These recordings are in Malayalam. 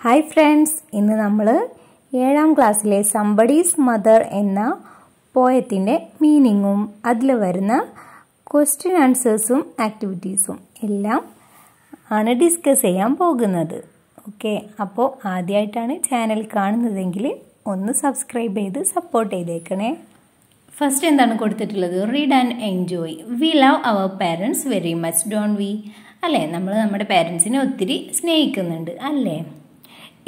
ഹായ് ഫ്രണ്ട്സ്, ഇന്ന് നമ്മൾ 7ാം ക്ലാസ്സിലെ സംബഡീസ് മദർ എന്ന പോയത്തിൻ്റെ മീനിങ്ങും അതിൽ വരുന്ന ക്വസ്റ്റ്യൻ ആൻസേഴ്സും ആക്ടിവിറ്റീസും എല്ലാം ആണ് ഡിസ്കസ് ചെയ്യാൻ പോകുന്നത്. ഓക്കെ, അപ്പോൾ ആദ്യമായിട്ടാണ് ചാനൽ കാണുന്നതെങ്കിൽ ഒന്ന് സബ്സ്ക്രൈബ് ചെയ്ത് സപ്പോർട്ട് ചെയ്തേക്കണേ. ഫസ്റ്റ് എന്താണ് കൊടുത്തിട്ടുള്ളത്? Read and enjoy. We love our parents very much, don't we? അല്ലേ, നമ്മൾ നമ്മുടെ പാരൻസിനെ ഒത്തിരി സ്നേഹിക്കുന്നുണ്ട് അല്ലേ?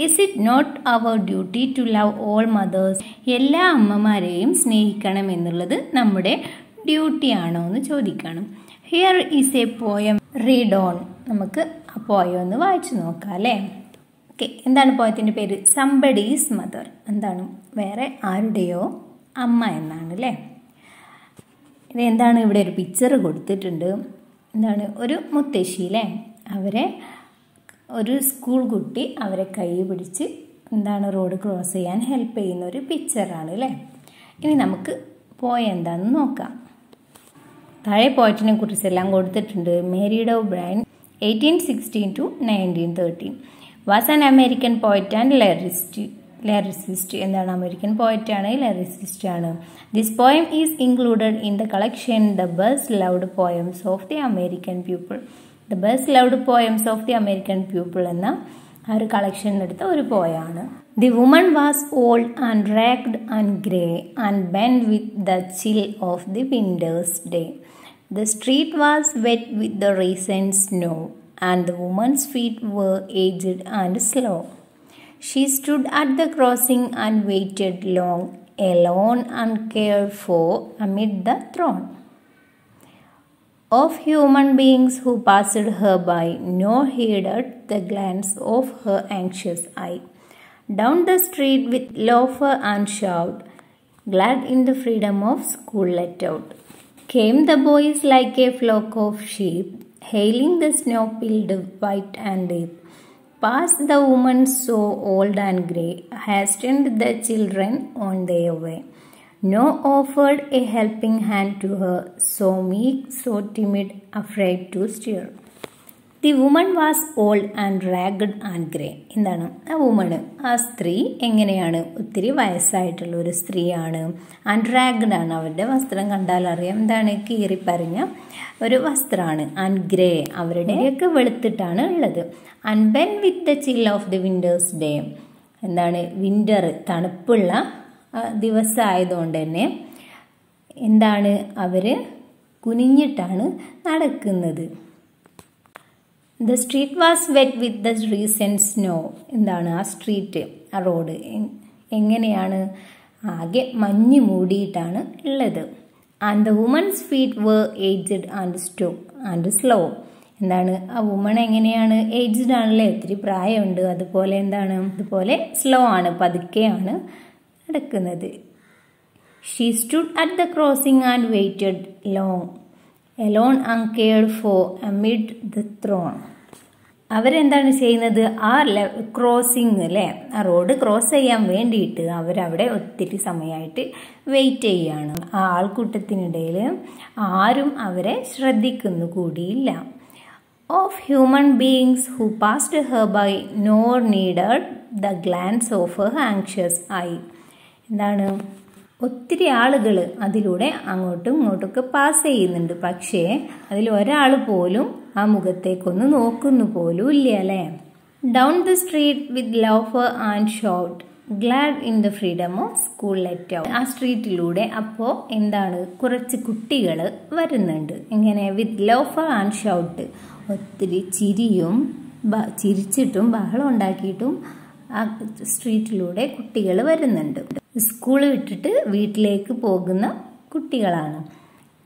Is it not our duty to love all mothers? എല്ലാ അമ്മമാരെയും സ്നേഹിക്കണം എന്നുള്ളത് നമ്മുടെ ഡ്യൂട്ടി ആണോ എന്ന് ചോദിക്കണം. Here is a poem, read on. നമുക്ക് ആ പോയം ഒന്ന് വായിച്ചു നോക്കാം അല്ലേ? ഓക്കെ, എന്താണ് പോയത്തിൻ്റെ പേര്? Somebody's mother. എന്താണ്? വേറെ ആരുടെയോ അമ്മ എന്നാണ് അല്ലേ? ഇത് എന്താണ്? ഇവിടെ ഒരു പിക്ചർ കൊടുത്തിട്ടുണ്ട്. എന്താണ്? ഒരു മുത്തശ്ശി അല്ലേ? അവരെ ഒരു സ്കൂൾ കുട്ടി അവരെ കൈ പിടിച്ച് എന്താണ് റോഡ് ക്രോസ് ചെയ്യാൻ ഹെൽപ്പ് ചെയ്യുന്ന ഒരു പിക്ചറാണ് അല്ലേ? ഇനി നമുക്ക് പോയം എന്താണെന്ന് നോക്കാം. താഴെ പോയറ്റിനെ കുറിച്ചെല്ലാം കൊടുത്തിട്ടുണ്ട്. Mary Dow Brine 1816 to 1913 was an American poet and lyricist. എന്താണ്? അമേരിക്കൻ പോയറ്റ് ആണ്, ലിറിസിസ്റ്റ് ആണ്. This poem is included in the collection the best loved poems of the American people. The best loved poems of the American people എന്ന ആ ഒരു കളക്ഷനിലെടുത്ത ഒരു പോയാണ്. The woman was old and ragged and grey and bent with the chill of the winter's day. The street was wet with the recent snow and the woman's feet were aged and slow. She stood at the crossing and waited long, alone and cared for amid the throng of human beings who passed her by, nor heeded the glance of her anxious eye. Down the street with laughter and shout, glad in the freedom of school let out, came the boys like a flock of sheep, hailing the snow-peeled white and deep. Past the woman so old and grey, hastened the children on their way. No offered a helping hand to her, so meek, so timid, afraid to steer. The woman was old and ragged and grey. എന്താണ് ആ വുമണ്? ആ സ്ത്രീ എങ്ങനെയാണ്? ഒത്തിരി വയസ്സായിട്ടുള്ള ഒരു സ്ത്രീയാണ്. ആൻഡ് റാഗ്ഡ് ആണ്. അവരുടെ വസ്ത്രം കണ്ടാൽ അറിയാം എന്താണ്? കീറിപ്പറിഞ്ഞ ഒരു വസ്ത്രമാണ്. ആൻഡ് ഗ്രേ, അവരുടെയൊക്കെ വെളുത്തിട്ടാണ് ഉള്ളത്. And bent with the chill of the winter's day. എന്താണ്? വിന്റർ, തണുപ്പുള്ള ദിവസമായതുകൊണ്ട് തന്നെ എന്താണ്? അവർ കുനിഞ്ഞിട്ടാണ് നടക്കുന്നത്. The street was wet with the recent snow. എന്താണ്? ആ സ്ട്രീറ്റ്, ആ റോഡ് എങ്ങനെയാണ്? ആകെ മഞ്ഞ് മൂടിയിട്ടാണ് ഉള്ളത്. And the woman's feet were aged and slow. എന്താണ്? ആ വുമൺ എങ്ങനെയാണ്? ഏജ്ഡ് ആണല്ലേ, ഒത്തിരി പ്രായമുണ്ട്. അതുപോലെ എന്താണ്? അതുപോലെ സ്ലോ ആണ്, പതുക്കെയാണ് നടക്കുന്നത്. She stood at the crossing and waited long, alone and cared for amid the throng. അവരെന്താണ് ചെയ്യുന്നത്? ആ ക്രോസിംഗ് അല്ലേ, ആ റോഡ് ക്രോസ് ചെയ്യാൻ വേണ്ടിയിട്ട് അവരവിടെ ഒത്തിരി സമയമായിട്ട് വെയിറ്റ് ചെയ്യാണ്. ആ ആൾക്കൂട്ടത്തിനിടയിൽ ആരും അവരെ ശ്രദ്ധിക്കുന്നു കൂടിയില്ല. Of human beings who passed her by, nor needed the glance of her anxious eye. എന്താണ്? ഒത്തിരി ആളുകൾ അതിലൂടെ അങ്ങോട്ടും ഇങ്ങോട്ടൊക്കെ പാസ് ചെയ്യുന്നുണ്ട്. പക്ഷേ അതിൽ ഒരാൾ പോലും ആ മുഖത്തേക്കൊന്ന് നോക്കുന്നു പോലും ഇല്ല അല്ലേ? Down the street with laughter and shout, glad in the freedom of school let out. ആ സ്ട്രീറ്റിലൂടെ അപ്പോൾ എന്താണ്? കുറച്ച് കുട്ടികൾ വരുന്നുണ്ട്. എങ്ങനെ? വിത്ത് ലൗഫർ ആൻഡ് ഷൗട്ട്, ഒത്തിരി ചിരിച്ചിട്ടും ബഹളം ഉണ്ടാക്കിയിട്ടും ആ സ്ട്രീറ്റിലൂടെ കുട്ടികൾ വരുന്നുണ്ട്. സ്കൂൾ വിട്ടിട്ട് വീട്ടിലേക്ക് പോകുന്ന കുട്ടികളാണ്.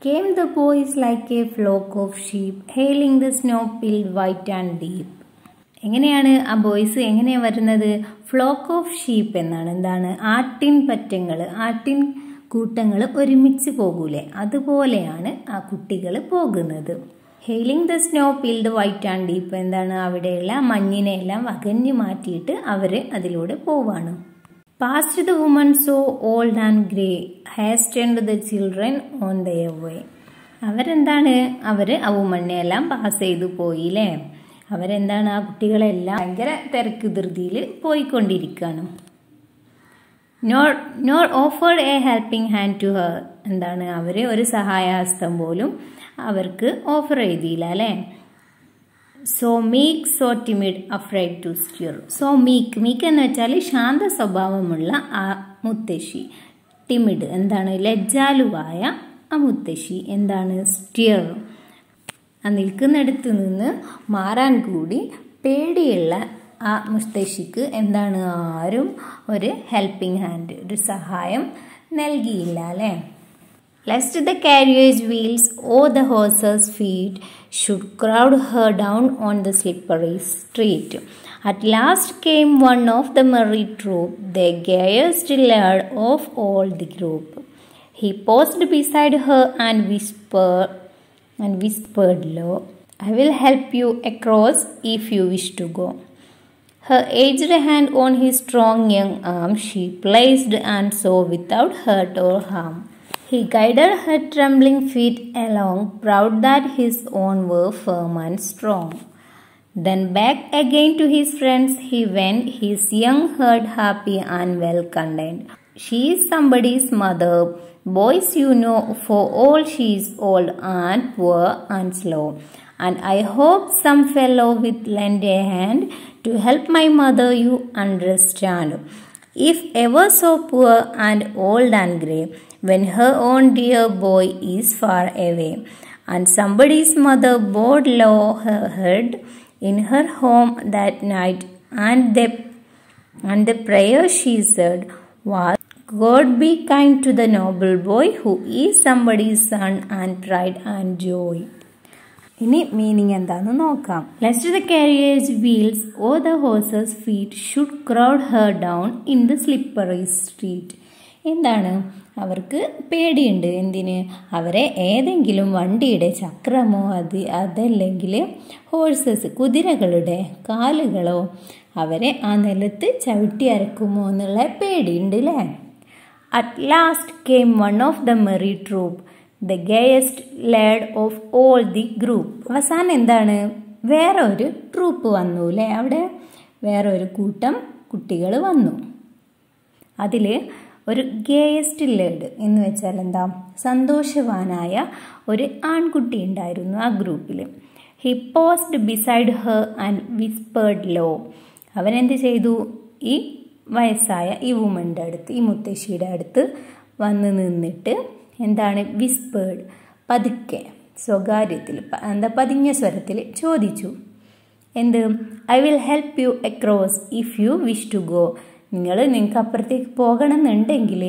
Came the boys like a flock of sheep, hailing the snow-peeled white and deep. എങ്ങനെയാണ് ആ ബോയ്സ് എങ്ങനെയാണ് വരുന്നത്? ഫ്ലോക്ക് ഓഫ് ഷീപ്പ് എന്നാണ്. എന്താണ്? ആട്ടിൻ പറ്റങ്ങൾ, ആട്ടിൻ കൂട്ടങ്ങൾ ഒരുമിച്ച് പോകൂലേ, അതുപോലെയാണ് ആ കുട്ടികൾ പോകുന്നത്. Hailing the snow piled white and deep. എന്താണ്? അവിടെയുള്ള മഞ്ഞിനെല്ലാം വകഞ്ഞു മാറ്റിയിട്ട് അവർ അതിലൂടെ പോവാണ്. Past the woman so old and grey, hastened the children on their way. അവരെന്താണ്? അവർ ആ വുമണിനെ എല്ലാം പാസ് ചെയ്തു പോയില്ലേ? അവരെന്താണ്, ആ കുട്ടികളെല്ലാം ഭയങ്കര തിരക്ക് ധൃതിയിൽ പോയിക്കൊണ്ടിരിക്കുകയാണ്. Nor offered a helping hand to her. എന്താണ്, അവർ ഒരു സഹായഹസ്തം പോലും അവർക്ക് ഓഫർ ചെയ്തില്ല അല്ലേ. So meek, so timid, afraid to stir. So meek എന്ന് വെച്ചാൽ ശാന്ത സ്വഭാവമുള്ള ആ മുത്തശ്ശി. ടിമിഡ് എന്താണ്, ലജ്ജാലുവായ ആ മുത്തശ്ശി. എന്താണ്, സ്റ്റിയർ നിൽക്കുന്നിടത്ത് നിന്ന് മാറാൻ കൂടി പേടിയുള്ള ആ മുത്തശ്ശിക്ക് എന്താണ്, ആരും ഒരു ഹെൽപ്പിംഗ് ഹാൻഡ്, ഒരു സഹായം നൽകിയില്ല അല്ലേ. Lest the carriage wheels or the horses' feet should crowd her down on the slippery street. At last came one of the merry troop, the gayest lad of all the group. He paused beside her and whispered low, "I will help you across if you wish to go." Her aged hand on his strong young arm she placed, and so without hurt or harm he guided her trembling feet along, proud that his own were firm and strong. Then back again to his friends he went, his young heart happy and well content. She is somebody's mother, boys, you know, for all she is old and poor and slow. And I hope some fellow will lend a hand to help my mother, you understand. If ever so poor and old and grey, when her own dear boy is far away, and somebody's mother bowed low her head in her home that night, and the prayer she said was, God be kind to the noble boy who is somebody's son and pride and joy. ഇനി മീനിങ് എന്താണെന്ന് നോക്കാം. Lest the carriage wheels or the horses' feet should crowd her down in the slippery street. എന്താണ്, അവർക്ക് പേടിയുണ്ട്. എന്തിന്, അവരെ ഏതെങ്കിലും വണ്ടിയുടെ ചക്രമോ അതല്ലെങ്കിൽ ഹോഴ്സസ് കുതിരകളുടെ കാലുകളോ അവരെ ആ നിലത്ത് ചവിട്ടി അരക്കുമോ എന്നുള്ള പേടിയുണ്ട് അല്ലേ. At last came one of the merry troop, the gayest lad of all the group. അവസാനം എന്താണ്, വേറെ ഒരു ട്രൂപ്പ് വന്നു അല്ലേ. അവിടെ വേറെ ഒരു കൂട്ടം കുട്ടികൾ വന്നു. അതിൽ ഒരു ഗേയസ്റ്റ് ലേഡ് എന്ന് വെച്ചാൽ എന്താ, സന്തോഷവാനായ ഒരു ആൺകുട്ടി ഉണ്ടായിരുന്നു ആ ഗ്രൂപ്പിൽ. He paused beside her and whispered low. അവനെന്ത് ചെയ്തു, ഈ വയസ്സായ ഈ വുമൻ്റെ അടുത്ത്, ഈ മുത്തശ്ശിയുടെ അടുത്ത് വന്ന് നിന്നിട്ട് എന്താണ്, വിസ്പേർഡ് പതുക്കെ സ്വകാര്യത്തിൽ പതിഞ്ഞ സ്വരത്തിൽ ചോദിച്ചു. എന്ത്, I will help you across if you wish to go. നിങ്ങൾക്ക് അപ്പുറത്തേക്ക് പോകണം എന്നുണ്ടെങ്കിൽ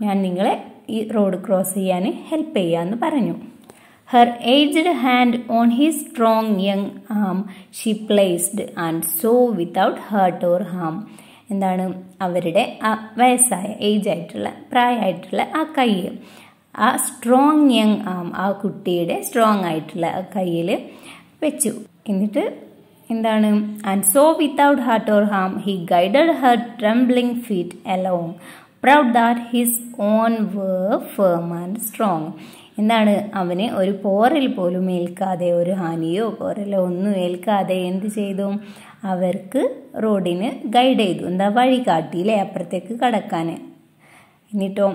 ഞാൻ നിങ്ങളെ ഈ റോഡ് ക്രോസ് ചെയ്യാൻ ഹെൽപ്പ് ചെയ്യാമെന്ന് പറഞ്ഞു. Her aged hand on his strong young arm she placed, and so without hurt or harm. എന്താണ്, അവരുടെ ആ വയസ്സായ പ്രായമായിട്ടുള്ള ആ കൈ ആ സ്ട്രോങ് യങ് ആം, ആ കുട്ടിയുടെ സ്ട്രോങ് ആയിട്ടുള്ള ആ കയ്യിൽ വെച്ചു. എന്നിട്ട് എന്താണ്, and so without hurt or harm he guided her trembling feet along, proud that his own were firm and strong. എന്താണ്, അവന് ഒരു പോറൽ പോലും ഏൽക്കാതെ, ഒരു ഹാനിയോ പോറലോ ഒന്നും ഏൽക്കാതെ എന്ത് ചെയ്തു, അവർക്ക് റോഡിന് ഗൈഡ് ചെയ്തു, എന്താ വഴി കാട്ടിയില്ലേ അപ്പുറത്തേക്ക് കടക്കാൻ. എന്നിട്ടോ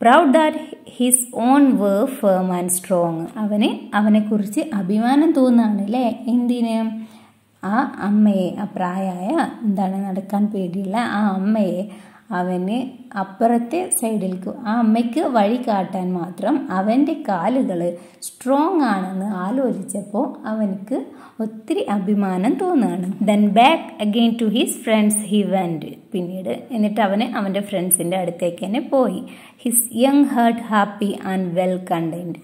proud that his own were firm and strong. അവനെക്കുറിച്ച് അഭിമാനം തോന്നുകയാണ് അല്ലേ. എന്തിന്, ആ അമ്മയെ, ആ പ്രായമായ എന്താണ് നടക്കാൻ പേടിയുള്ള ആ അമ്മയെ അവന് അപ്പുറത്തെ സൈഡിലേക്ക്, ആ അമ്മയ്ക്ക് വഴി കാട്ടാൻ മാത്രം അവൻ്റെ കാലുകൾ സ്ട്രോങ് ആണെന്ന് ആലോചിച്ചപ്പോൾ അവനക്ക് ഒത്തിരി അഭിമാനം തോന്നുകയാണ്. Then back again to his friends he went. പിന്നീട് എന്നിട്ട് അവൻ്റെ ഫ്രണ്ട്സിൻ്റെ അടുത്തേക്ക് തന്നെ പോയി. His young heart happy and well content.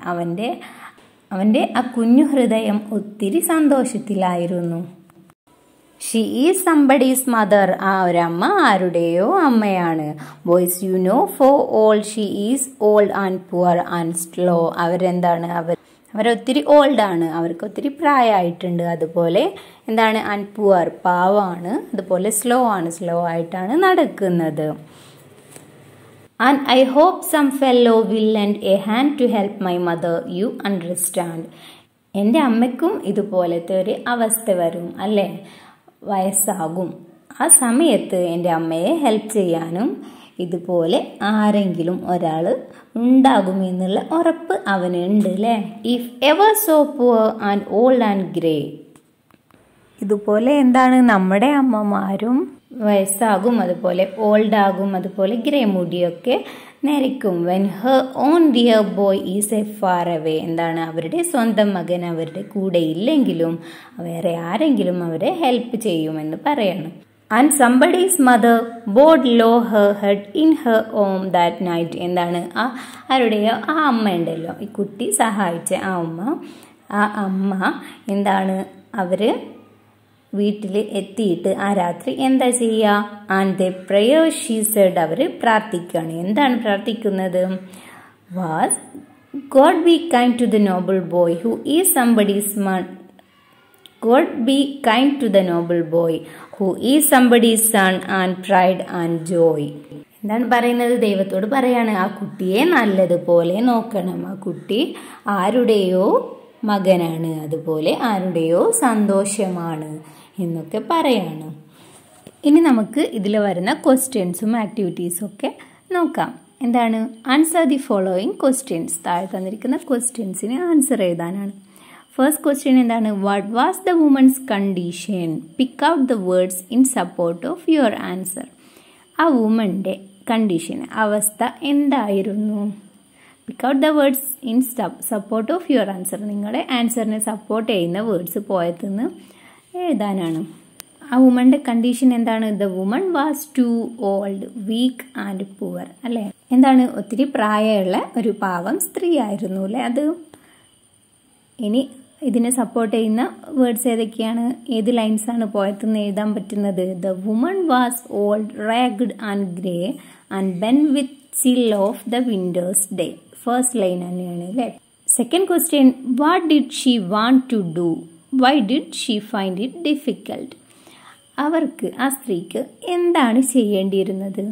അവൻ്റെ ആ കുഞ്ഞു ഹൃദയം ഒത്തിരി സന്തോഷത്തിലായിരുന്നു. She is somebody's mother. ആ ഒരമ്മ ആരുടെയോ അമ്മയാണ്. Boys you know for all she is old and poor and slow. അവരെന്താണ്, അവരൊത്തിരി ഓൾഡാണ്, അവർക്ക് ഒത്തിരി പ്രായമായിട്ടുണ്ട്. അതുപോലെ എന്താണ്, ആൻഡ് പുവർ പാവാണ്, അതുപോലെ സ്ലോ ആയിട്ടാണ് നടക്കുന്നത്. And I hope some fellow will lend a hand to help my mother, you understand. എൻ്റെ അമ്മയ്ക്കും ഇതുപോലത്തെ ഒരു അവസ്ഥ വരും അല്ലേ, വയസ്സാകും. ആ സമയത്ത് എൻ്റെ അമ്മയെ ഹെൽപ്പ് ചെയ്യാനും ഇതുപോലെ ആരെങ്കിലും ഒരാൾ ഉണ്ടാകുമെന്നുള്ള ഉറപ്പ് അവനുണ്ട് അല്ലേ. If ever so poor and old and grey. ഇതുപോലെ എന്താണ്, നമ്മുടെ അമ്മമാരും വയസ്സാകും, അതുപോലെ ഓൾഡ് ആകും, അതുപോലെ ഗ്രേ മുടിയൊക്കെ നരയ്ക്കും. When her own dear boy is a far away. എന്താണ്, അവരുടെ സ്വന്തം മകൻ അവരുടെ കൂടെ ഇല്ലെങ്കിലും വേറെ ആരെങ്കിലും അവരെ ഹെൽപ്പ് ചെയ്യുമെന്ന് പറയണം. And somebody's mother bowed low her head in her home that night. എന്താണ്, ആരുടെയോ ആ അമ്മ ഉണ്ടല്ലോ, ഈ കുട്ടി സഹായിച്ച ആ അമ്മ എന്താണ്, അവര് വീട്ടിൽ എത്തിയിട്ട് ആ രാത്രി എന്താ ചെയ്യുക, and the prayer she said. അവർ പ്രാർത്ഥിക്കുകയാണ്. എന്താണ് പ്രാർത്ഥിക്കുന്നത്, was God be kind to the noble boy who is somebody's God be kind to the noble boy who is somebody's son and pride and joy. എന്താണ് പറയുന്നത്, ദൈവത്തോട് പറയാണ് ആ കുട്ടിയെ നല്ലതുപോലെ നോക്കണം. ആ കുട്ടി ആരുടെയോ മകനാണ്, അതുപോലെ ആരുടെയോ സന്തോഷമാണ് എന്നൊക്കെ പറയാണ്. ഇനി നമുക്ക് ഇതിൽ വരുന്ന ക്വസ്റ്റ്യൻസും ആക്ടിവിറ്റീസും ഒക്കെ നോക്കാം. എന്താണ്, ആൻസർ ദി ഫോളോയിങ് ക്വസ്റ്റ്യൻസ്. താഴെ തന്നിരിക്കുന്ന ക്വസ്റ്റ്യൻസിന് ആൻസർ എഴുതാനാണ്. ഫസ്റ്റ് ക്വസ്റ്റ്യൻ എന്താണ്, what was the woman's condition? Pick out the words in support of your answer. ആ വുമൻ്റെ കണ്ടീഷൻ, അവസ്ഥ എന്തായിരുന്നു? Pick out the words in support of your answer. നിങ്ങളുടെ ആൻസറിനെ സപ്പോർട്ട് ചെയ്യുന്ന വേർഡ്സ് പോയതെന്ന് എഴുതാനാണ്. ആ വുമൻ്റെ കണ്ടീഷൻ എന്താണ്, the woman was too old, weak and poor അല്ലേ. എന്താണ്, ഒത്തിരി പ്രായമുള്ള ഒരു പാവം സ്ത്രീ ആയിരുന്നു അല്ലേ അത്. ഇനി ഇതിനെ സപ്പോർട്ട് ചെയ്യുന്ന വേർഡ്സ് ഏതൊക്കെയാണ്, ഏത് ലൈൻസാണ് പോയതെന്ന് എഴുതാൻ പറ്റുന്നത്. The woman was old, ragged and grey and bent with chill of the winter's day. First line തന്നെയാണ് അല്ലേ. Second question, what did she want to do? Why did she find it difficult? അവർക്ക്, ആ സ്ത്രീക്ക് എന്താണ് ചെയ്യേണ്ടിയിരുന്നത്?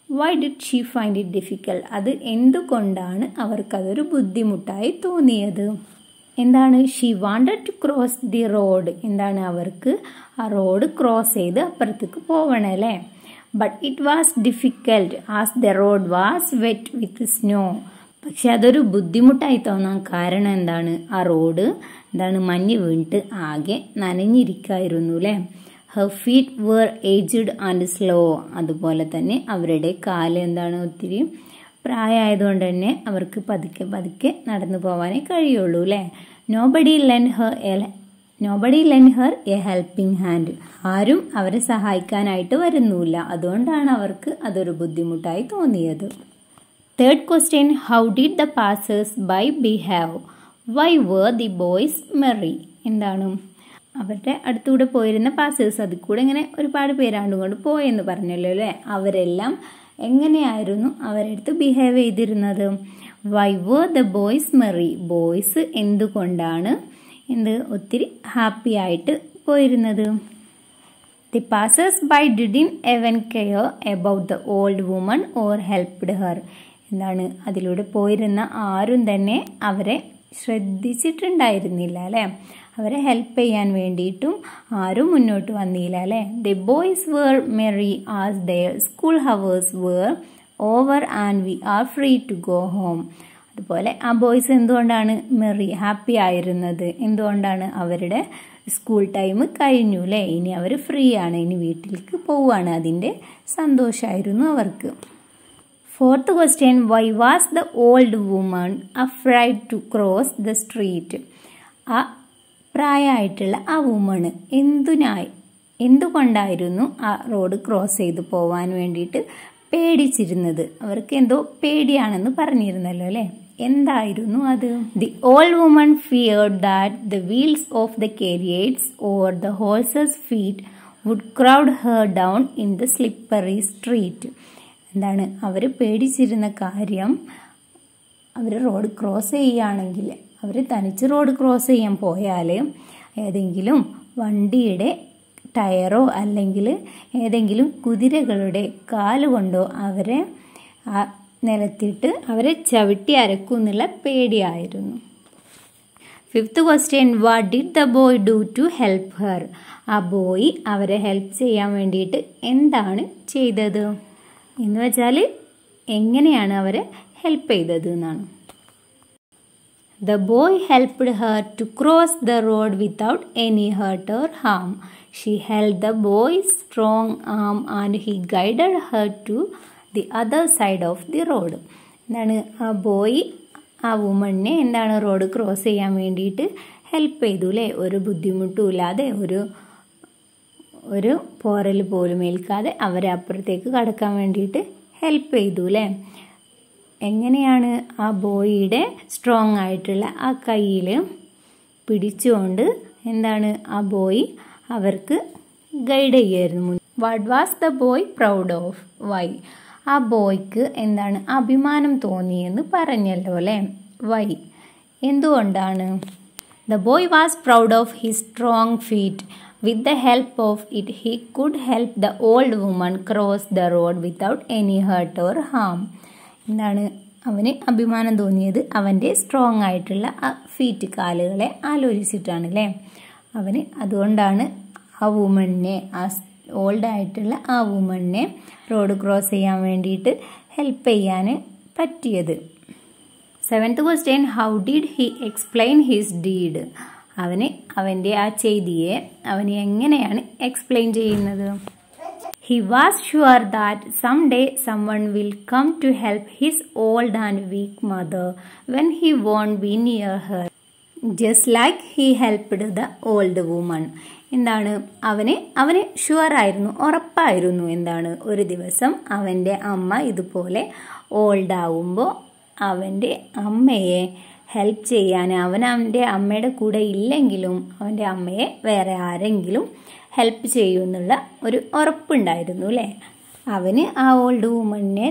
Why did she find it difficult? അത് എന്തുകൊണ്ടാണ് അവർക്കതൊരു ബുദ്ധിമുട്ടായി തോന്നിയത്? എന്താണ്, she wanted to cross the road. എന്താണ്, അവർക്ക് ആ റോഡ് ക്രോസ് ചെയ്ത് അപ്പുറത്തേക്ക് പോവണം അല്ലേ. But it was difficult as the road was wet with snow. പക്ഷെ അതൊരു ബുദ്ധിമുട്ടായി തോന്നാൻ കാരണം എന്താണ്, ആ റോഡ് എന്താണ്, മഞ്ഞ് വീണിട്ട് ആകെ നനഞ്ഞിരിക്കായിരുന്നു അല്ലേ. Her feet were aged and slow. അതുപോലെ തന്നെ അവരുടെ കാല് എന്താണ്, ഒത്തിരി പ്രായമായതുകൊണ്ട് തന്നെ അവർക്ക് പതുക്കെ പതുക്കെ നടന്നു പോകാനേ കഴിയുള്ളൂ അല്ലേ. Nobody lent her a helping hand. ആരും അവരെ സഹായിക്കാനായിട്ട് വരുന്നില്ല, അതുകൊണ്ടാണ് അവർക്ക് അതൊരു ബുദ്ധിമുട്ടായി തോന്നിയത്. Third question, how did the passers by behave? Why were the boys merry? എന്താണ്, അവരുടെ അടുത്തൂടെ പോയിരുന്ന പാസേഴ്സ്, അതിൽ കൂടെ ഇങ്ങനെ ഒരുപാട് പേരാണ്ടും കൊണ്ട് പോയെന്ന് പറഞ്ഞല്ലോ അല്ലേ. അവരെല്ലാം എങ്ങനെയായിരുന്നു അവരടുത്ത് ബിഹേവ് ചെയ്തിരുന്നത്? Why were the boys merry? Boys എന്തുകൊണ്ടാണ് ഒത്തിരി ഹാപ്പി ആയിട്ട് പോയിരുന്നത്? The passers by didn't even care about the old woman or helped her. എന്താണ്, അതിലൂടെ പോയിരുന്ന ആരും തന്നെ അവരെ ശ്രദ്ധിച്ചിട്ടുണ്ടായിരുന്നില്ല അല്ലേ. അവരെ ഹെൽപ്പ് ചെയ്യാൻ വേണ്ടിയിട്ടും ആരും മുന്നോട്ട് വന്നില്ല അല്ലേ. The boys were merry as their school hours were over and we are free to go home. അതുപോലെ ആ ബോയ്സ് എന്തുകൊണ്ടാണ് മെറി, ഹാപ്പി ആയിരുന്നത്? എന്തുകൊണ്ടാണ്, അവരുടെ സ്കൂൾ ടൈം കഴിഞ്ഞു അല്ലേ. ഇനി അവർ ഫ്രീ ആണ്, ഇനി വീട്ടിലേക്ക് പോവുകയാണ്, അതിൻ്റെ സന്തോഷമായിരുന്നു അവർക്ക്. Fourth question, why was the old woman afraid to cross the street? ആ പ്രായമായിട്ടുള്ള ആ വുമണ് എന്തുകൊണ്ടായിരുന്നു ആ റോഡ് ക്രോസ് ചെയ്ത് പോവാൻ വേണ്ടിയിട്ട് പേടിച്ചിരുന്നത്? അവർക്ക് എന്തോ പേടിയാണെന്ന് പറഞ്ഞിരുന്നല്ലോ അല്ലേ. എന്തായിരുന്നു അത്? The old woman feared that the wheels of the carriage or the horses feet would crowd her down in the slippery street. എന്താണ്, അവർ പേടിച്ചിരുന്ന കാര്യം, അവർ റോഡ് ക്രോസ് ചെയ്യുകയാണെങ്കിൽ, അവർ തനിച്ച് റോഡ് ക്രോസ് ചെയ്യാൻ പോയാൽ ഏതെങ്കിലും വണ്ടിയുടെ ടയറോ അല്ലെങ്കിൽ ഏതെങ്കിലും കുതിരകളുടെ കാലുകൊണ്ടോ അവരെ നിലത്തിട്ട് അവരെ ചവിട്ടി അരക്കും എന്നുള്ള പേടിയായിരുന്നു. Fifth question, what did the boy do to help her? ആ ബോയ് അവരെ ഹെൽപ്പ് ചെയ്യാൻ വേണ്ടിയിട്ട് എന്താണ് ചെയ്തത് എന്ന് വെച്ചാൽ എങ്ങനെയാണ് അവരെ ഹെൽപ്പ് ചെയ്തത് എന്നാണ്. The boy helped her to cross the road without any hurt or harm. She held the boy's strong arm and he guided her to the other side of the road. എന്താണ് ആ ബോയ് ആ വുമണിനെ എന്താണ് റോഡ് ക്രോസ് ചെയ്യാൻ വേണ്ടിയിട്ട് ഹെൽപ്പ് ചെയ്തു അല്ലേ. ഒരു ബുദ്ധിമുട്ടും ഇല്ലാതെ ഒരു പോറൽ പോലും ഏൽക്കാതെ അവരെ അപ്പുറത്തേക്ക് കടക്കാൻ വേണ്ടിയിട്ട് ഹെൽപ്പ് ചെയ്തു അല്ലേ. എങ്ങനെയാണ് ആ ബോയിയുടെ സ്ട്രോങ് ആയിട്ടുള്ള ആ കയ്യിൽ പിടിച്ചുകൊണ്ട് എന്താണ് ആ ബോയ് അവർക്ക് ഗൈഡ് ചെയ്യായിരുന്നു. What was the boy proud of? Why? ആ ബോയ്ക്ക് എന്താണ് അഭിമാനം തോന്നിയെന്ന് പറഞ്ഞല്ലോ അല്ലേ. വൈ? എന്തുകൊണ്ടാണ്? The boy was proud of his strong feet. With the help of it he could help the old woman cross the road without any hurt or harm. എന്താണ് അവന് അഭിമാനം തോന്നിയത്? അവൻ്റെ സ്ട്രോങ് ആയിട്ടുള്ള ആ ഫീറ്റ്, കാലുകളെ ആലോചിച്ചിട്ടാണ് അല്ലേ. അവന് അതുകൊണ്ടാണ് ആ വുമണിനെ, ആ ഓൾഡ് ആയിട്ടുള്ള ആ വുമണിനെ റോഡ് ക്രോസ് ചെയ്യാൻ വേണ്ടിയിട്ട് ഹെൽപ്പ് ചെയ്യാൻ പറ്റിയത്. Seventh question, how did he explain his deed? അവൻ്റെ ആ ചെയ്തിയെ അവന് എങ്ങനെയാണ് എക്സ്പ്ലെയിൻ ചെയ്യുന്നത്? He was sure that someday someone will come to help his old and weak mother when he won't be near her, just like he helped the old woman. എന്താണ് അവന് ഷുവർ ആയിരുന്നു, ഉറപ്പായിരുന്നു. എന്താണ് ഒരു ദിവസം അവൻ്റെ അമ്മ ഇതുപോലെ ഓൾഡ് ആവുമ്പോൾ അവൻ്റെ അമ്മയെ ഹെൽപ്പ് ചെയ്യാൻ അവൻ്റെ അമ്മയുടെ കൂടെ ഇല്ലെങ്കിലും അവൻ്റെ അമ്മയെ വേറെ ആരെങ്കിലും ഹെൽപ്പ് ചെയ്യുമെന്നുള്ള ഒരു ഉറപ്പുണ്ടായിരുന്നു അല്ലേ. അവന് ആ ഓൾഡ് വുമണിനെ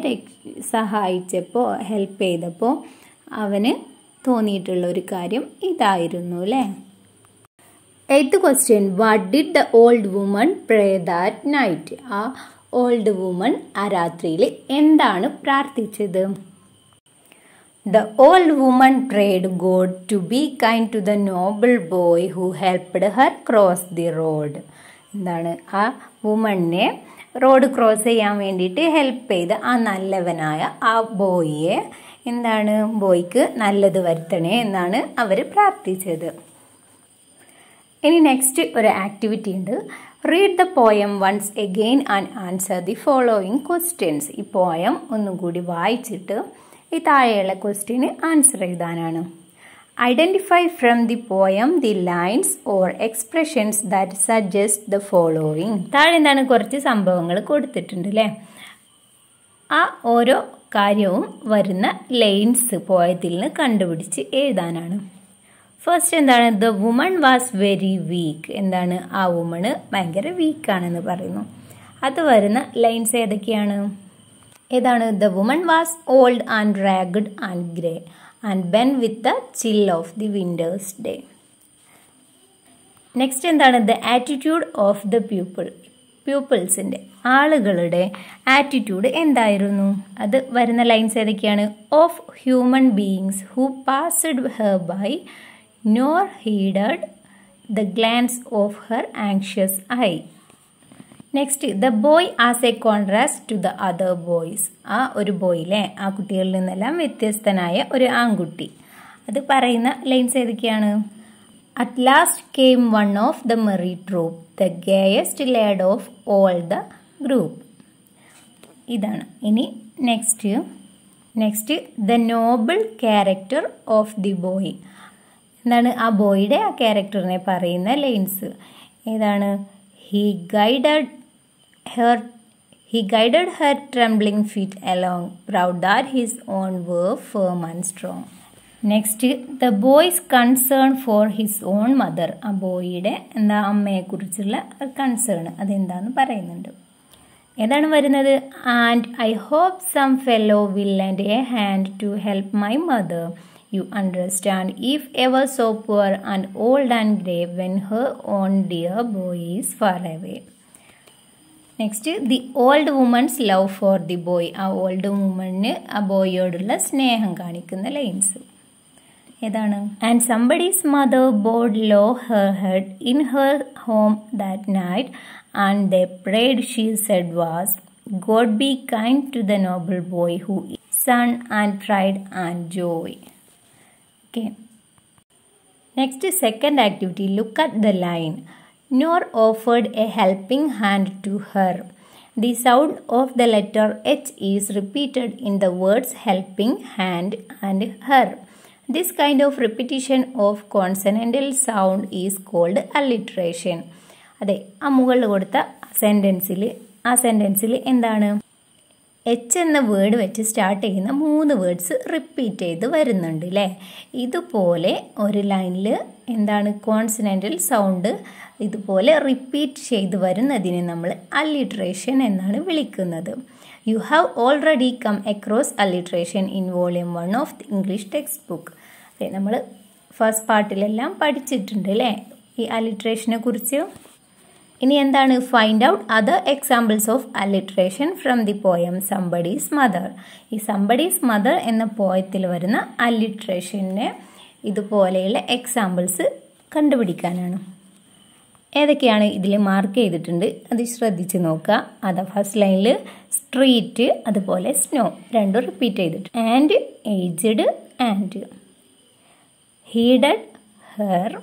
സഹായിച്ചപ്പോൾ, ഹെൽപ്പ് ചെയ്തപ്പോൾ അവന് തോന്നിയിട്ടുള്ള ഒരു കാര്യം ഇതായിരുന്നു അല്ലേ. Eighth question, what did the old woman pray that night? ആ ഓൾഡ് വുമൺ ആ രാത്രിയിൽ എന്താണ് പ്രാർത്ഥിച്ചത്? The old woman prayed God to be kind to the noble boy who helped her cross the road. എന്താണ് ആ വുമണിനെ റോഡ് ക്രോസ് ചെയ്യാൻ വേണ്ടിയിട്ട് ഹെൽപ്പ് ചെയ്ത് ആ നല്ലവനായ ആ ബോയിയെ എന്താണ് ബോയ്ക്ക് നല്ലത് വരുത്തണേ എന്നാണ് അവർ പ്രാർത്ഥിച്ചത്. ഇനി നെക്സ്റ്റ് ഒരു ആക്ടിവിറ്റി ഉണ്ട്. Read the poem once again and answer the following questions. ഈ പോയം ഒന്നും കൂടി വായിച്ചിട്ട് ഈ താഴെയുള്ള ക്വസ്റ്റ്യന് ആൻസർ എഴുതാനാണ്. Identify from the poem the lines or expressions that suggest the following. താഴെ എന്താണ് കുറച്ച് സംഭവങ്ങൾ കൊടുത്തിട്ടുണ്ട് അല്ലേ. ആ ഓരോ കാര്യവും വരുന്ന ലൈൻസ് പോയത്തിൽ നിന്ന് കണ്ടുപിടിച്ച് എഴുതാനാണ്. ഫസ്റ്റ് എന്താണ്? The woman was very weak. എന്താണ് ആ വുമണ് ഭയങ്കര വീക്കാണെന്ന് പറയുന്നു. അത് വരുന്ന ലൈൻസ് ഏതൊക്കെയാണ്? ഏതാണ്? The woman was old and ragged and grey and bent with the chill of the winter's day. Next എന്താണ്? ദ ആറ്റിറ്റ്യൂഡ് ഓഫ് ദ പ്യൂപ്പിൾസിൻ്റെ ആളുകളുടെ ആറ്റിറ്റ്യൂഡ് എന്തായിരുന്നു? അത് വരുന്ന ലൈൻസ് ഏതൊക്കെയാണ്? Of human beings who passed her by nor heeded the glance of her anxious eye. Next, the boy as a contrast to the other boys. ആ ഒരു ബോയിലെ ആ കുട്ടികളിൽ നിന്നെല്ലാം വ്യത്യസ്തനായ ഒരു ആൺകുട്ടി. അത് പറയുന്ന ലൈൻസ് ഏതൊക്കെയാണ്? At last came one of the merry troop, the gayest lad of all the group. ഇതാണ്. ഇനി next the noble character of the boy. എന്താണ് ആ ബോയുടെ ആ ക്യാരക്ടറിനെ പറയുന്ന ലൈൻസ് ഏതാണ്? He guided her trembling feet along, proud that his own were firm and strong. Next, the boy's concern for his own mother. ആ ബോയിയുടെ അമ്മയെക്കുറിച്ചുള്ള കൺസേൺ അതെന്താന്ന് പറയുന്നുണ്ട്. ഏതാണ് വരുന്നത്? And I hope some fellow will lend a hand to help my mother. You understand, if ever so poor and old and grey, when her own dear boy is far away. Next, the old woman's love for the boy. ആ ഓൾഡ് വുമണിന് ആ ബോയോടുള്ള സ്നേഹം കാണിക്കുന്ന ലൈൻസ്. ഏതാണ്? And somebody's mother bowed low her head in her home that night and the prayed she said was God be kind to the noble boy who is son and pride and joy. Okay. Next, second activity. Look at the line. Nor offered a helping hand to her. The sound of the letter H is repeated in the words helping hand and her. This kind of repetition of consonantal sound is called alliteration. അതെ, ആ മുകളിൽ കൊടുത്ത സെൻറ്റൻസിൽ എന്താണ്? എച്ച് എന്ന വേർഡ് വെച്ച് സ്റ്റാർട്ട് ചെയ്യുന്ന 3 വേർഡ്സ് റിപ്പീറ്റ് ചെയ്ത് വരുന്നുണ്ട് അല്ലേ? ഇതുപോലെ ഒരു ലൈനിൽ എന്താണ് കോൺസണൻ്റൽ സൗണ്ട് ഇതുപോലെ റിപ്പീറ്റ് ചെയ്ത് വരുന്നതിനെ നമ്മൾ അല്ലിട്രേഷൻ എന്നാണ് വിളിക്കുന്നത്. You have already come across alliteration in volume 1 of the English text book. അതെ, നമ്മൾ ഫസ്റ്റ് പാർട്ടിലെല്ലാം പഠിച്ചിട്ടുണ്ട് അല്ലേ ഈ അല്ലിട്രേഷനെ കുറിച്ച്. ഇനി എന്താണ്? Find out other examples of alliteration from the poem somebody's mother. ഈ സംബഡീസ് മദർ എന്ന പോയത്തിൽ വരുന്ന അല്ലിട്രേഷനെ ഇതുപോലെയുള്ള എക്സാമ്പിൾസ് കണ്ടുപിടിക്കാനാണ്. ഏതൊക്കെയാണ് ഇതിൽ മാർക്ക് ചെയ്തിട്ടുണ്ട് അത് ശ്രദ്ധിച്ച് നോക്കുക. അതാ ഫസ്റ്റ് ലൈനിൽ സ്ട്രീറ്റ്, അതുപോലെ സ്നോ രണ്ടും റിപ്പീറ്റ് ചെയ്തിട്ട്. And aged and, heeded her,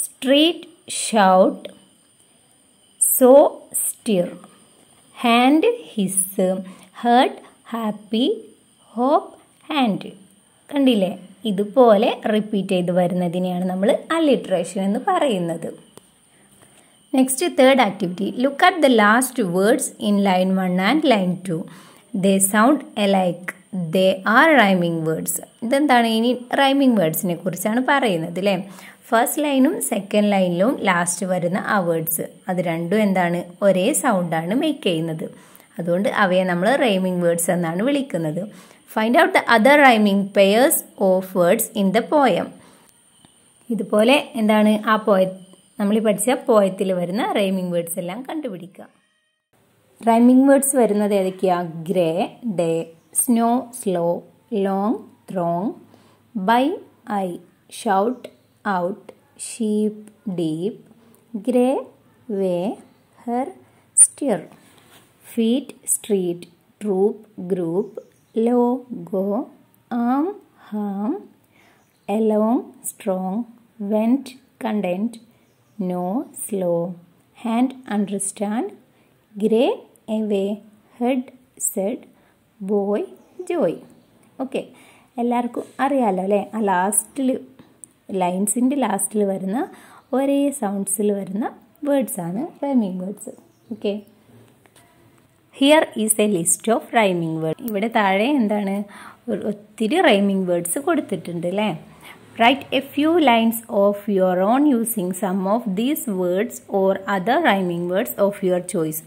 street shout, so stir, hand his, hurt happy, hope hand. കണ്ടില്ലേ? ഇതുപോലെ റിപ്പീറ്റ് ചെയ്ത് വരുന്നതിനെയാണ് നമ്മൾ അല്ലിട്രേഷൻ എന്ന് പറയുന്നത്. Next third activity. Look at the last words in line 1 and line 2. They sound alike, they are rhyming words. ഇതെന്താണ്? ഇനി റൈമിംഗ് വേർഡ്സിനെ കുറിച്ചാണ് പറയുന്നത് അല്ലേ? ഫസ്റ്റ് ലൈനും സെക്കൻഡ് ലൈനിലും ലാസ്റ്റ് വരുന്ന ആ വേർഡ്സ് അത് രണ്ടും എന്താണ്? ഒരേ സൗണ്ടാണ് മേക്ക് ചെയ്യുന്നത്. അതുകൊണ്ട് അവയെ നമ്മൾ റൈമിംഗ് വേർഡ്സ് എന്നാണ് വിളിക്കുന്നത്. Find out the other rhyming pairs of words in the poem. ഇതുപോലെ എന്താണ് ആ നമ്മൾ പഠിച്ച പോയത്തിൽ വരുന്ന റൈമിംഗ് വേർഡ്സ് എല്ലാം കണ്ടുപിടിക്കുക. റൈമിംഗ് വേർഡ്സ് വരുന്നത് ഏതൊക്കെയാ? Grey, day, snow, slow, long, throng, by, eye, shout, out, sheep, deep, grey, way, her, stir, feet, street, troop, group, low, go, arm, harm, along, strong, went, content, no, slow, hand, understand, grey, away, head, said, boy, joy. Okay, എല്ലാവർക്കും അറിയാമല്ലോ അല്ലേ? ആ ലാസ്റ്റിൽ ലൈൻസിൻ്റെ ലാസ്റ്റിൽ വരുന്ന ഒരേ സൗണ്ട്സിൽ വരുന്ന വേർഡ്സാണ് rhyming words. Okay, here is a list of rhyming word. ഇവിടെ താഴെ എന്താണ് ഒത്തിരി റൈമിംഗ് വേർഡ്സ് കൊടുത്തിട്ടുണ്ട് അല്ലേ? Write a few lines of your own using some of these words or other rhyming words of your choice.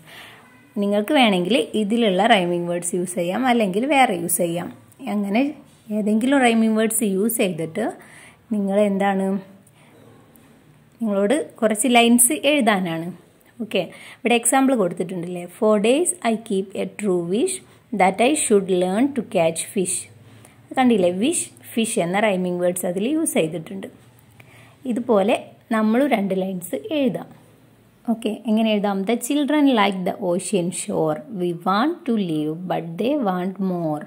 നിങ്ങൾക്ക് വേണമെങ്കിൽ ഇതിലുള്ള റൈമിംഗ് വേർഡ്സ് യൂസ് ചെയ്യാം, അല്ലെങ്കിൽ വേറെ യൂസ് ചെയ്യാം. അങ്ങനെ ഏതെങ്കിലും റൈമിംഗ് വേർഡ്സ് യൂസ് ചെയ്തിട്ട് നിങ്ങൾ എന്താണ് നിങ്ങളോട് കുറച്ച് ലൈൻസ് എഴുതാനാണ്. ഓക്കെ, ഇവിടെ example കൊടുത്തിട്ടുണ്ടല്ലേ. 4 days I keep a true wish that I should learn to catch fish. കണ്ടില്ലേ? വിഷ്, ഫിഷ് എന്ന റൈമിംഗ് വേർഡ്സ് അതിൽ യൂസ് ചെയ്തിട്ടുണ്ട്. ഇതുപോലെ നമ്മൾ 2 ലൈൻസ് എഴുതാം. ഓക്കെ, എങ്ങനെ എഴുതാം? The children like the ocean shore, we want to leave but they want more.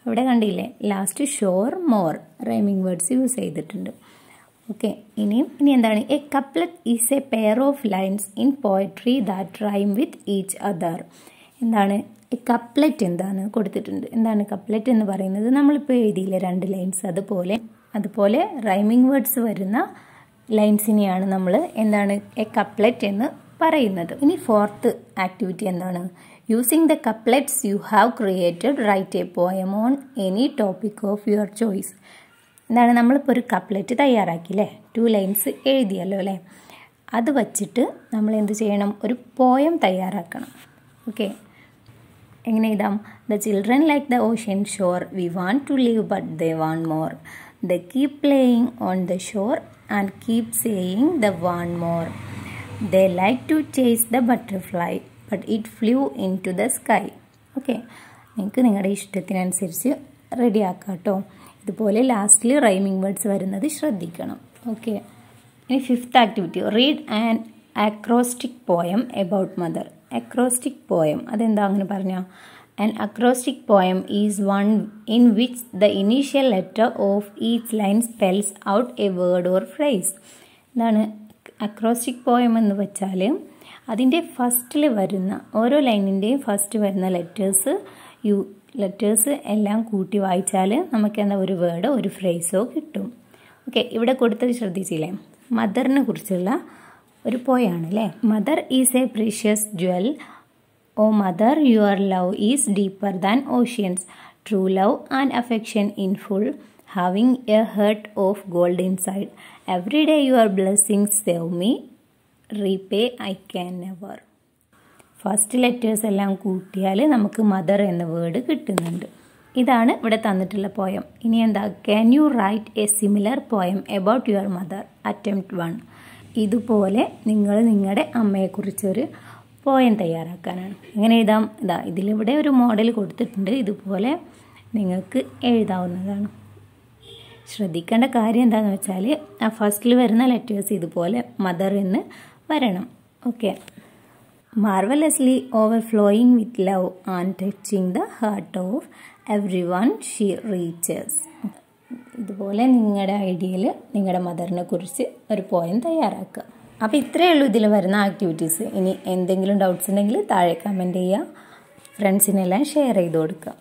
ഇവിടെ കണ്ടില്ലേ? Last shore, more rhyming words use ചെയ്തിട്ടുണ്ട്. ഓക്കെ, ഇനി എന്താണ്? A couplet is a pair of lines in poetry that rhyme with each other. എന്താണ് എ കപ്ലറ്റ്? എന്താണ് കൊടുത്തിട്ടുണ്ട്? എന്താണ് കപ്ലറ്റ് എന്ന് പറയുന്നത്? നമ്മളിപ്പോൾ എഴുതിയില്ലേ 2 ലൈൻസ്, അതുപോലെ റൈമിംഗ് വേർഡ്സ് വരുന്ന ലൈൻസിനെയാണ് നമ്മൾ എന്താണ് എ കപ്ലറ്റ് എന്ന് പറയുന്നത്. ഇനി ഫോർത്ത് ആക്ടിവിറ്റി എന്താണ്? Using the couplets you have created write a poem on any topic of your choice. എന്താണ്? നമ്മളിപ്പോൾ ഒരു കപ്ലെറ്റ് തയ്യാറാക്കിയില്ലേ, 2 ലൈൻസ് എഴുതിയല്ലോ അല്ലേ? അത് വച്ചിട്ട് നമ്മൾ എന്ത് ചെയ്യണം? ഒരു പോയം തയ്യാറാക്കണം. ഓക്കെ, എങ്ങനെ എഴുതാം? The children like the ocean shore, we want to leave but they want more. The keep playing on the shore and keep saying the want more. They like to chase the butterfly but it flew into the sky. Okay, നിങ്ങൾക്ക് നിങ്ങളുടെ ഇഷ്ടത്തിനനുസരിച്ച് റെഡിയാക്കാം കേട്ടോ. ഇതുപോലെ ലാസ്റ്റിൽ റൈമിംഗ് വേർഡ്സ് വരുന്നത് ശ്രദ്ധിക്കണം. ഓക്കെ, ഇനി fifth activity, read an acrostic poem about mother. Acrostic poem അതെന്താ അങ്ങനെ പറഞ്ഞാൽ? An acrostic poem is one in which the initial letter of each line spells out a word or phrase. എന്താണ് അക്രോസ്റ്റിക് പോയം എന്ന് വെച്ചാൽ അതിൻ്റെ ഫസ്റ്റിൽ വരുന്ന ഓരോ ലൈനിൻ്റെയും ഫസ്റ്റ് വരുന്ന ലെറ്റേഴ്സ് എല്ലാം കൂട്ടി വായിച്ചാൽ നമുക്ക് എന്താ ഒരു വേർഡോ ഒരു ഫ്രേസോ കിട്ടും. ഓക്കെ, ഇവിടെ കൊടുത്തത് ശ്രദ്ധിച്ചില്ലേ? മദറിനെ കുറിച്ചുള്ള ഒരു പോയാണ് അല്ലേ. Mother is A precious jewel. O mother, your love is deeper than oceans, true love and affection in full, having a heart of gold inside. Every day your blessings save me, repay I can never. First letters എല്ലാം കൂട്ടിയാൽ നമുക്ക് മദർ എന്ന വേർഡ് കിട്ടുന്നുണ്ട്. ഇതാണ് ഇവിടെ തന്നിട്ടുള്ള പോയം. ഇനി എന്താ? Can you write a similar poem about your mother? Attempt 1. ഇതുപോലെ നിങ്ങൾ നിങ്ങളുടെ അമ്മയെക്കുറിച്ചൊരു പോയം തയ്യാറാക്കാനാണ്. എങ്ങനെ എഴുതാം? ഇതിലിവിടെ ഒരു മോഡൽ കൊടുത്തിട്ടുണ്ട്. ഇതുപോലെ നിങ്ങൾക്ക് എഴുതാവുന്നതാണ്. ശ്രദ്ധിക്കേണ്ട കാര്യം എന്താണെന്ന് വെച്ചാൽ ആ ഫസ്റ്റിൽ വരുന്ന ലെറ്റേഴ്സ് ഇതുപോലെ മദർ എന്ന് വരണം. Okay. Marvellously overflowing with love and touching the heart of every one she reaches. ഇതുപോലെ നിങ്ങളുടെ ഐഡിയയിൽ നിങ്ങളുടെ മദറിനെ കുറിച്ച് ഒരു പോയം തയ്യാറാക്കുക. അപ്പോൾ ഇത്രയേ ഉള്ളൂ ഇതിൽ വരുന്ന ആക്ടിവിറ്റീസ്. ഇനി എന്തെങ്കിലും ഡൗട്ട്സ് ഉണ്ടെങ്കിൽ താഴെ കമൻറ്റ് ചെയ്യുക. ഫ്രണ്ട്സിനെല്ലാം ഷെയർ ചെയ്ത് കൊടുക്കുക.